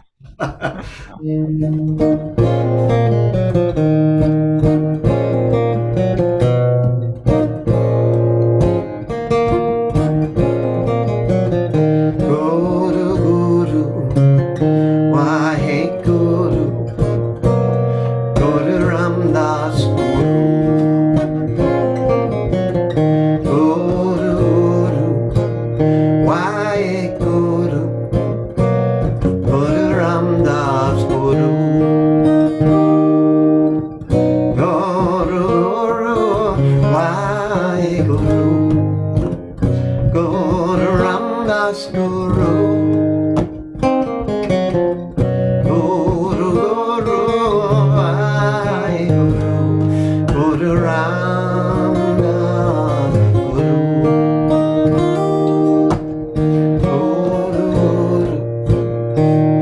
Guru, Guru, Vai Guru, Guru Ram Das Guru, Guru,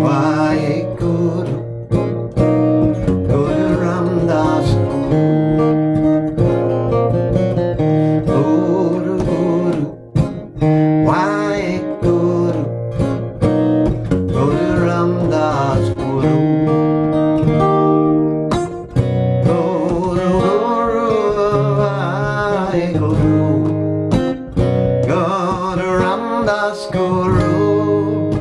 Vai Guru, Guru Ram Das Guru, Guru, Vai Guru, Guru Ram Das Guru, Guru, Guru, Vai Guru, Guru Ram Das Guru,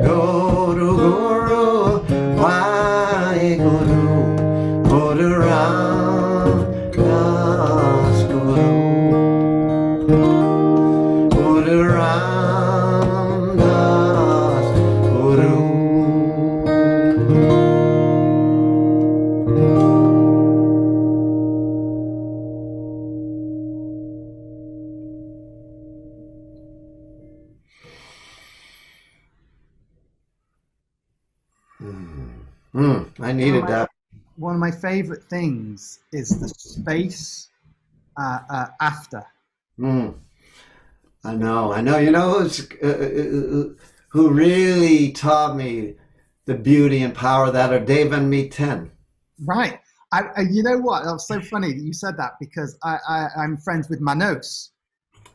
Guru, Guru, Vai Guru, Guru Ram Das Guru, Guru Ram Das Guru. I needed that. One of my favorite things is the space after. I know. You know who really taught me the beauty and power of that are Dave and me 10. Right. You know what? That's so funny that you said that, because I'm friends with Manos.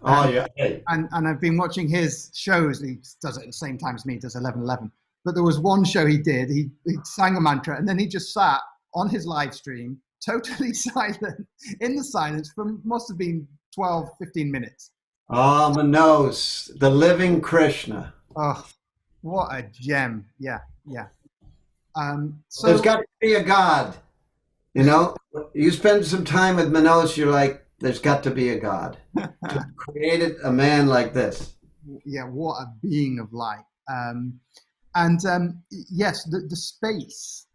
Oh, yeah. And I've been watching his shows. He does it at the same time as me, does 11:11. But there was one show he did, he sang a mantra, and then he just sat on his live stream, totally silent, in the silence for must have been 12, 15 minutes. Oh, Manos, the living Krishna. Oh, what a gem. Yeah. So there's got to be a God. You know, you spend some time with Manos, you're like, there's got to be a God. To created a man like this. Yeah, what a being of light. Yes, the space.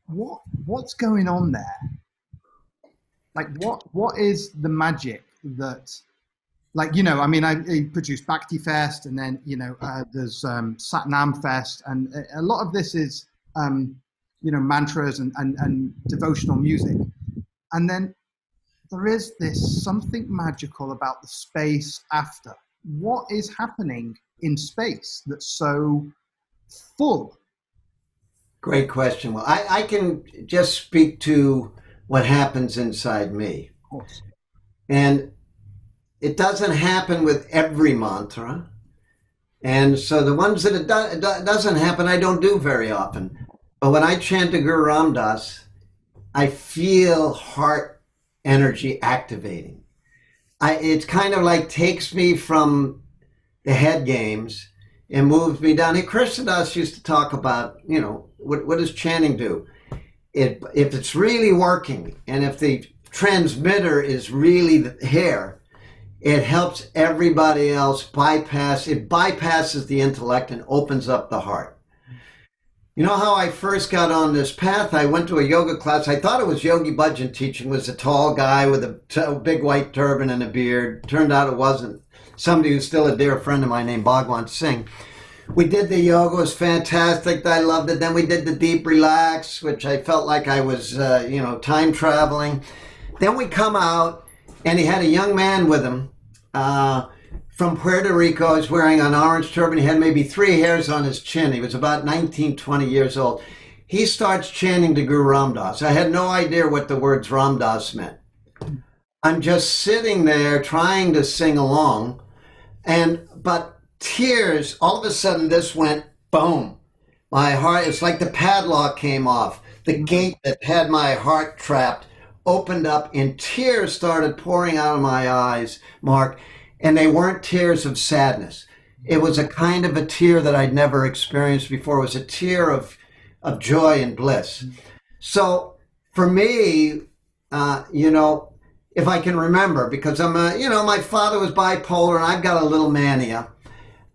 What's going on there? Like, what is the magic that, like, you know, I mean, I produced Bhakti Fest, and then, you know, there's Satnam Fest, and a lot of this is, you know, mantras and devotional music. And then there is this something magical about the space after. What is happening in space that's so full? Great question. Well, I can just speak to what happens inside me. Of course. And it doesn't happen with every mantra. And so the ones that it doesn't happen, I don't do very often. But when I chant to Guru Ram Das, I feel heart energy activating. It's kind of like takes me from the head games and moves me down. Hey, Krishnadas used to talk about, you know, what does chanting do? If it's really working, and if the transmitter is really here, it helps everybody else bypass. It bypasses the intellect and opens up the heart. You know how I first got on this path? I went to a yoga class. I thought it was Yogi Bhajan teaching. Was a tall guy with a big white turban and a beard. Turned out it wasn't. Somebody who's still a dear friend of mine named Bhagwan Singh. We did the yoga. It was fantastic. I loved it. Then we did the deep relax, which I felt like I was, you know, time traveling. Then we come out, and he had a young man with him from Puerto Rico. He was wearing an orange turban. He had maybe 3 hairs on his chin. He was about 19, 20 years old. He starts chanting to Guru Ram Das. I had no idea what the words Ram Das meant. I'm just sitting there trying to sing along, but tears, all of a sudden this went boom. My heart, it's like the padlock came off. The gate that had my heart trapped opened up, and tears started pouring out of my eyes, Mark. And they weren't tears of sadness. It was a kind of a tear that I'd never experienced before. It was a tear of joy and bliss. So for me, you know, if I can remember, because you know, my father was bipolar and I've got a little mania.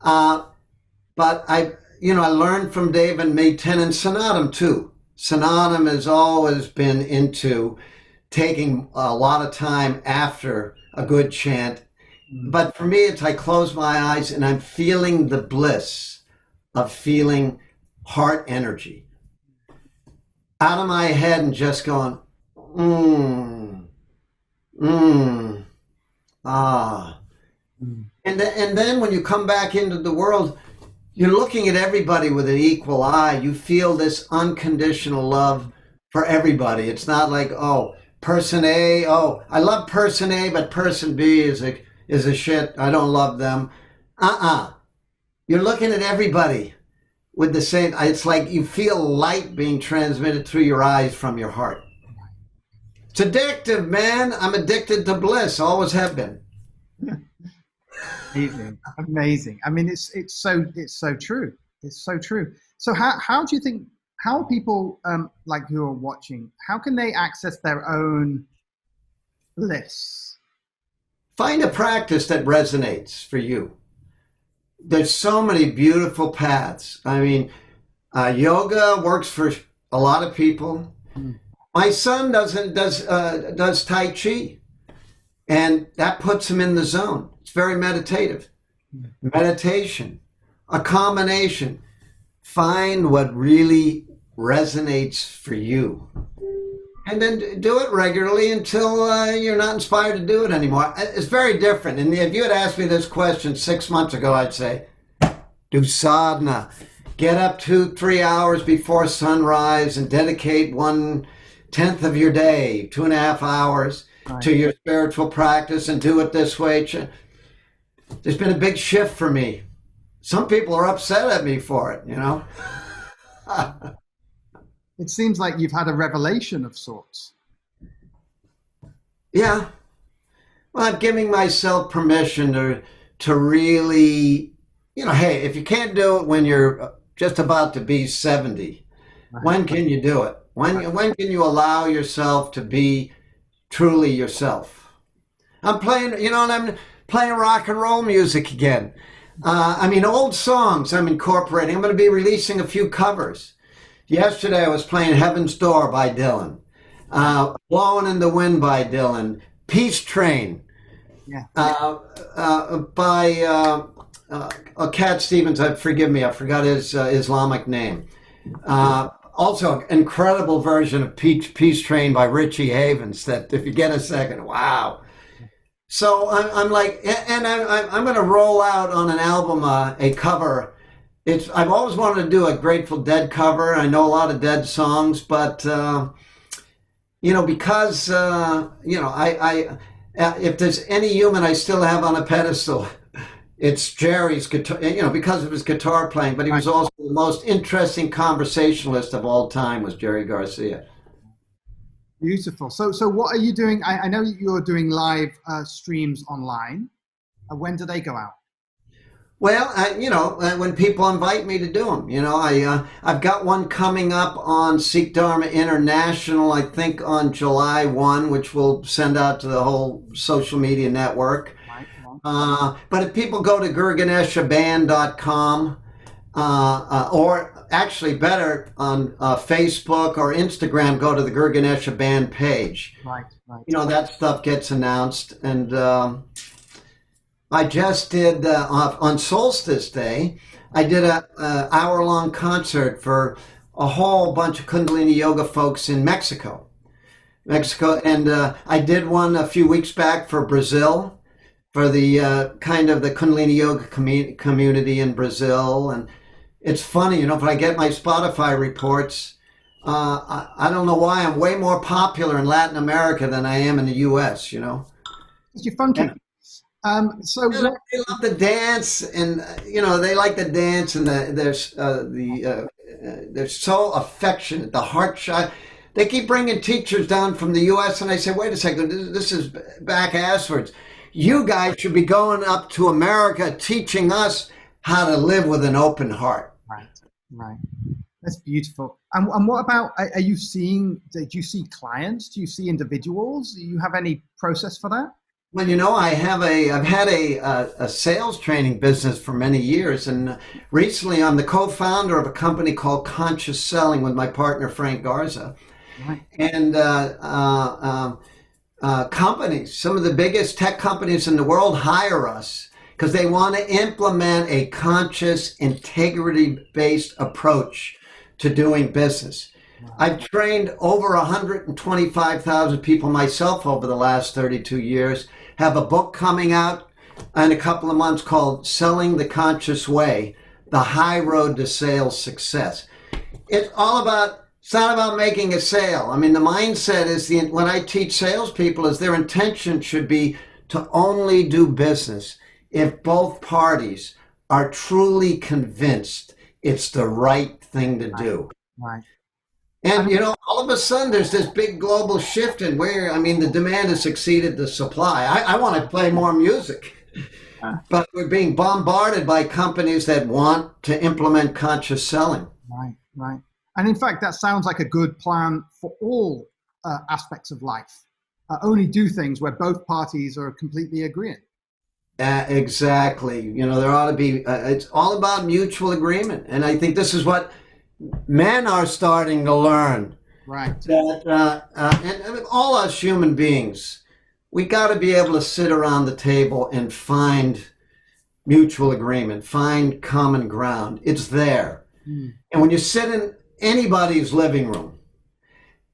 But I learned from Dave and me 10 and Sanatam too. Sanatam has always been into taking a lot of time after a good chant. But for me, it's I close my eyes and I'm feeling the bliss of feeling heart energy out of my head and just going, ah. And then when you come back into the world, you're looking at everybody with an equal eye. You feel this unconditional love for everybody. It's not like, oh, person A, oh, I love person A, but person B is a shit. I don't love them. You're looking at everybody with the same, it's like you feel light being transmitted through your eyes from your heart. It's addictive, man. I'm addicted to bliss. Always have been. Amazing. I mean, it's so true. It's so true. So how do you think, how people like who are watching, how can they access their own bliss? Find a practice that resonates for you. There's so many beautiful paths. I mean, yoga works for a lot of people. My son does Tai Chi, and that puts him in the zone. It's very meditative. Meditation, a combination. Find what really resonates for you, and then do it regularly until you're not inspired to do it anymore. It's very different. And if you had asked me this question 6 months ago, I'd say, do sadhana. Get up 2-3 hours before sunrise and dedicate 1/10 of your day, 2.5 hours, to your spiritual practice, and do it this way. There's been a big shift for me. Some people are upset at me for it, you know. It seems like you've had a revelation of sorts. Yeah. Well, I'm giving myself permission to really, you know, hey, if you can't do it when you're just about to be 70, when can you do it? When can you allow yourself to be truly yourself? I'm playing, you know, and I'm playing rock and roll music again. I mean, old songs I'm incorporating. I'm going to be releasing a few covers. Yesterday I was playing Heaven's Door by Dylan, Blowing in the Wind by Dylan, Peace Train by Cat Stevens. Forgive me, I forgot his Islamic name. Also, incredible version of Peace Train by Richie Havens. That if you get a second, wow. So I'm like, and I'm going to roll out on an album a cover. I've always wanted to do a Grateful Dead cover. I know a lot of Dead songs, but you know, because you know, I if there's any human I still have on a pedestal, it's Jerry's guitar. You know, because of his guitar playing. But he was also the most interesting conversationalist of all time. Was Jerry Garcia. Beautiful. So what are you doing? I know you're doing live streams online. When do they go out? Well, you know, when people invite me to do them, you know, I've got one coming up on Sikh Dharma International, I think on July 1, which we'll send out to the whole social media network. But if people go to GuruGaneshaBand.com, or actually better on Facebook or Instagram, go to the Guru Ganesha Band page. Right. You know, that stuff gets announced. And I just did, on Solstice Day, I did a hour-long concert for a whole bunch of Kundalini Yoga folks in Mexico. And I did one a few weeks back for Brazil, for the kind of the Kundalini Yoga community in Brazil. And it's funny, you know, when I get my Spotify reports, I don't know why I'm way more popular in Latin America than I am in the U.S., you know. You're funky. So they love the dance, and you know, they like the dance, and they're so affectionate. The heart shot. They keep bringing teachers down from the U.S., and I say, wait a second, this is back asswards. You guys should be going up to America teaching us how to live with an open heart. Right. That's beautiful. And what about, do you see clients? Do you see individuals? Do you have any process for that? Well, you know, I've had a sales training business for many years, and recently I'm the co-founder of a company called Conscious Selling with my partner Frank Garza. Right. And companies, some of the biggest tech companies in the world hire us because they want to implement a conscious, integrity-based approach to doing business. Wow. I've trained over 125,000 people myself over the last 32 years, have a book coming out in a couple of months called Selling the Conscious Way, The High Road to Sales Success. It's not about making a sale. I mean, the mindset is, what I teach salespeople is their intention should be to only do business if both parties are truly convinced it's the right thing to do. Right. And, all of a sudden there's this big global shift in where, the demand has exceeded the supply. I want to play more music, but we're being bombarded by companies that want to implement conscious selling. Right, right. And in fact, that sounds like a good plan for all aspects of life. Only do things where both parties are completely agreeing. Exactly. There ought to be, it's all about mutual agreement. And I think this is what men are starting to learn. Right. That, and all us human beings, we got to be able to sit around the table and find mutual agreement, find common ground. It's there. And when you sit in anybody's living room,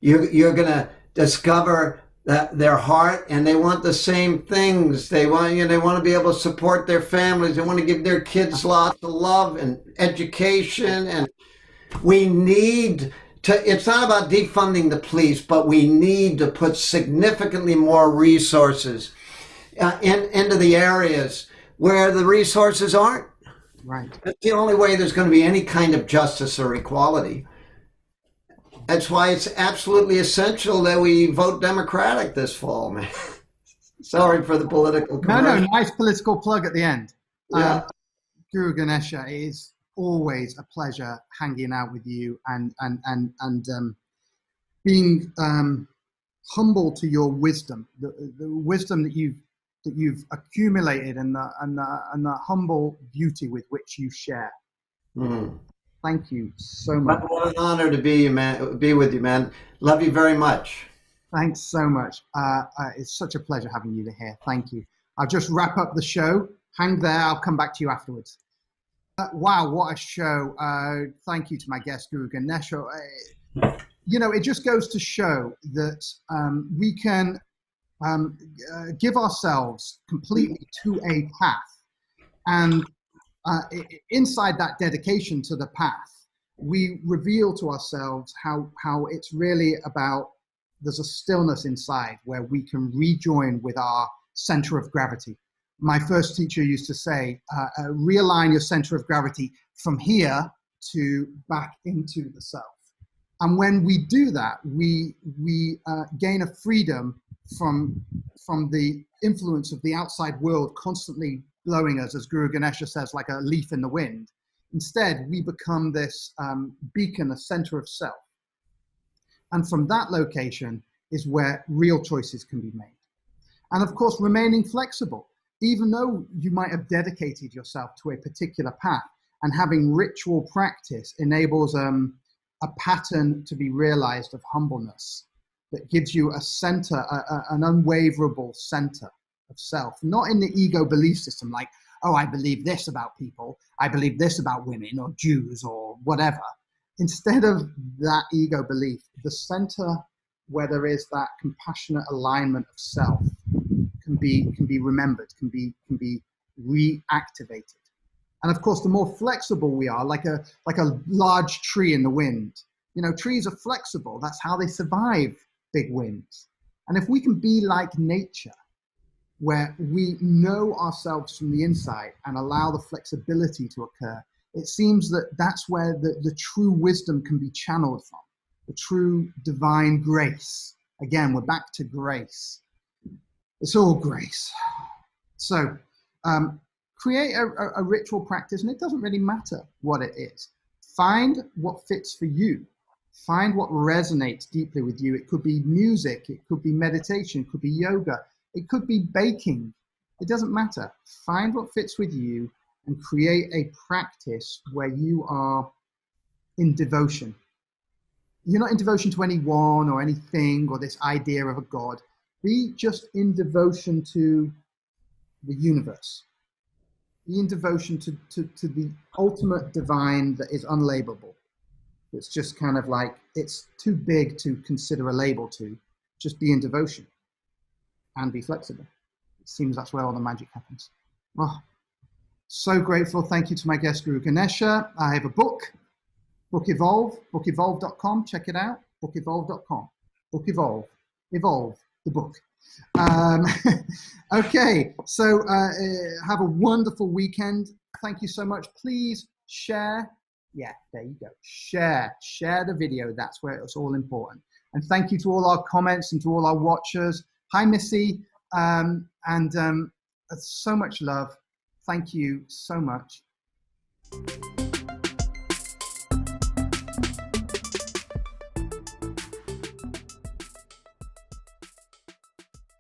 you're going to discover that their heart, and they want the same things. They want to be able to support their families. They want to give their kids lots of love and education. And we need to, it's not about defunding the police, but we need to put significantly more resources into the areas where the resources aren't. Right. That's the only way there's going to be any kind of justice or equality. That's why it's absolutely essential that we vote Democratic this fall, man. Sorry for the political commercial. No, nice political plug at the end. Yeah. GuruGanesha, it is always a pleasure hanging out with you and being humble to your wisdom, the wisdom that you've accumulated, and the humble beauty with which you share. Mm. Thank you so much. What an honor to be with you, man. Love you very much. Thanks so much. It's such a pleasure having you here. Thank you. I'll just wrap up the show. Hang there. I'll come back to you afterwards. Wow, what a show. Thank you to my guest, GuruGanesha. It just goes to show that we can give ourselves completely to a path. And inside that dedication to the path, we reveal to ourselves how it's really about, there's a stillness inside where we can rejoin with our center of gravity. My first teacher used to say, realign your center of gravity from here to back into the self. And when we do that, we gain a freedom from the influence of the outside world constantly blowing us, as GuruGanesha says, like a leaf in the wind. Instead, we become this beacon, a center of self. And from that location is where real choices can be made. And of course, remaining flexible. Even though you might have dedicated yourself to a particular path, and having ritual practice enables a pattern to be realized of humbleness that gives you a center, an unwaverable center of self, not in the ego belief system like, oh, I believe this about people, I believe this about women or Jews or whatever. Instead of that ego belief, the center where there is that compassionate alignment of self can be remembered, can be reactivated. And of course, the more flexible we are, like a large tree in the wind. Trees are flexible. That's how they survive big winds. And if we can be like nature, where we know ourselves from the inside and allow the flexibility to occur, it seems that that's where the true wisdom can be channeled from, the true divine grace. Again, we're back to grace. It's all grace. So create a ritual practice, and it doesn't really matter what it is. Find what fits for you. Find what resonates deeply with you. It could be music, it could be meditation, it could be yoga, it could be baking. It doesn't matter. Find what fits with you and create a practice where you are in devotion. You're not in devotion to anyone or anything or this idea of a God. Be just in devotion to the universe. Be in devotion to the ultimate divine that is unlabelable. It's just kind of like, it's too big to consider a label to. Just be in devotion and be flexible. It seems that's where all the magic happens. Oh, so grateful. Thank you to my guest, GuruGanesha. I have a book, Book Evolve, bookevolve.com. Check it out, bookevolve.com. Book Evolve. Evolve, the book. Okay, so have a wonderful weekend. Thank you so much. Please share. Yeah, there you go. Share the video. That's where it's all important. And thank you to all our comments and to all our watchers. Hi, Missy. So much love. Thank you so much.